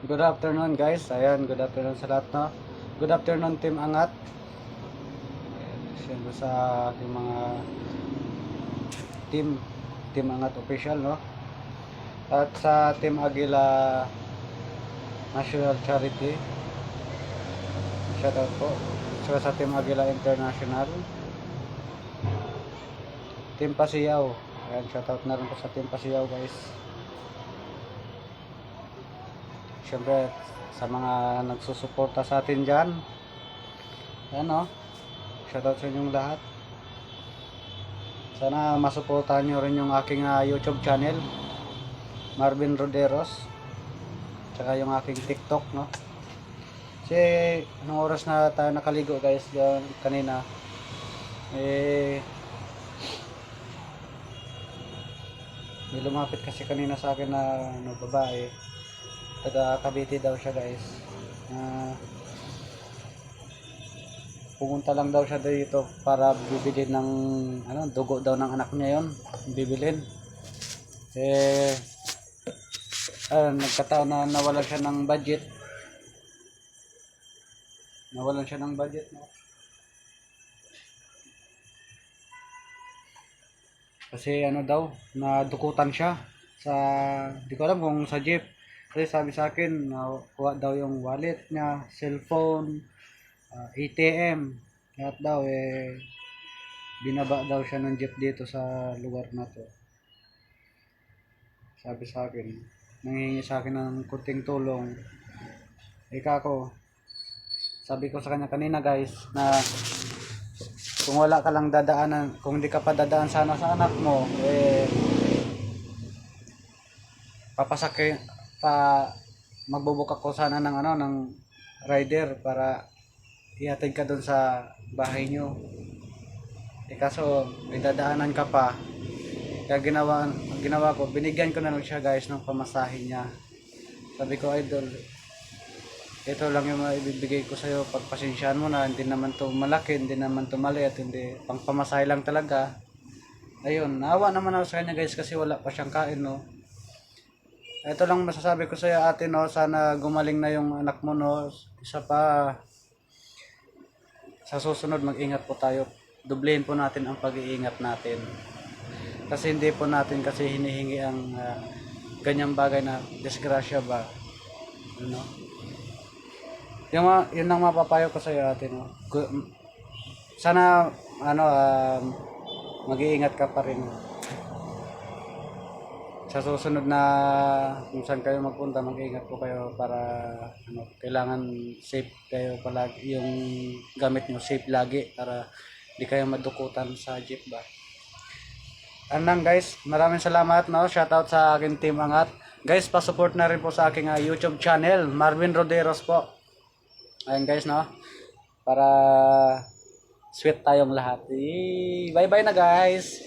Good afternoon guys. Ayan, good afternoon sa lahat, no. Good afternoon Team Angat. Siyempre sa ating mga team Team Angat official, no. At sa Team Agila National Charity. Shout out po. So sa Team Agila International. Team Pasiyaw. Ayan, shout out na rin po sa Team Pasiyaw guys. Siyempre sa mga nagsusuporta sa atin dyan. Ayan, no. Shoutout sa inyong lahat. Sana masuportahan nyo rin yung aking YouTube channel, Marvin Roderos. Tsaka yung aking TikTok, no. Kasi anong oras na tayo nakaligo guys kanina. May lumapit kasi kanina sa akin na babae. Taga Cavite daw siya guys. Pumunta lang daw siya dito para bibili ng dugo daw ng anak niya yon, bibilin. Nagkataon na nawalan siya ng budget. No? Kasi daw, nadukutan siya sa, di ko alam kung sa jeep. Kasi sabi sa akin, kuha daw yung wallet niya, cellphone, ATM. Lahat daw binaba daw siya ng jeep dito sa lugar na to. Sabi sa akin, nanghihingi sa akin ng kunting tulong. Kako, sabi ko sa kanya kanina guys, na kung wala ka lang dadaanan, kung hindi ka pa dadaan sana sa anak mo, papasakay pa, magbubuka ko sana ng ng rider para ihatid ka doon sa bahay nyo. Kaso may dadaanan ka pa. Kaya ginawa ko, binigyan ko na lang siya guys ng pamasahe niya. Sabi ko, idol, ito lang yung maibibigay ko sa'yo. Pagpasensyaan mo na, hindi naman to malaki, hindi naman to maliit, hindi, pang pamasahe lang talaga. Ayun, naawa naman ako sa kanya guys kasi wala pa siyang kain, no. Ito lang masasabi ko sa'yo ate, no, sana gumaling na yung anak mo, no. Isa pa, sa susunod mag-ingat po tayo. Dublehin po natin ang pag-iingat natin. Kasi hindi po natin kasi hinihingi ang ganyang bagay na disgrasya ba. Ano? Yun ang mapapayo ko sa iyo ate, no. Sana mag-iingat ka pa rin. Sa susunod na kung saan kayo magpunta, mag-iingat po kayo para kailangan safe kayo palagi, yung gamit nyo safe lagi para di kayo madukutan sa jeep ba. Anang guys, maraming salamat, no. Shoutout sa aking Team Angat. Guys, pa-support na rin po sa aking YouTube channel, Marvin Roderos po. Ayun guys, no. Para sweet tayong lahat. Bye-bye na guys.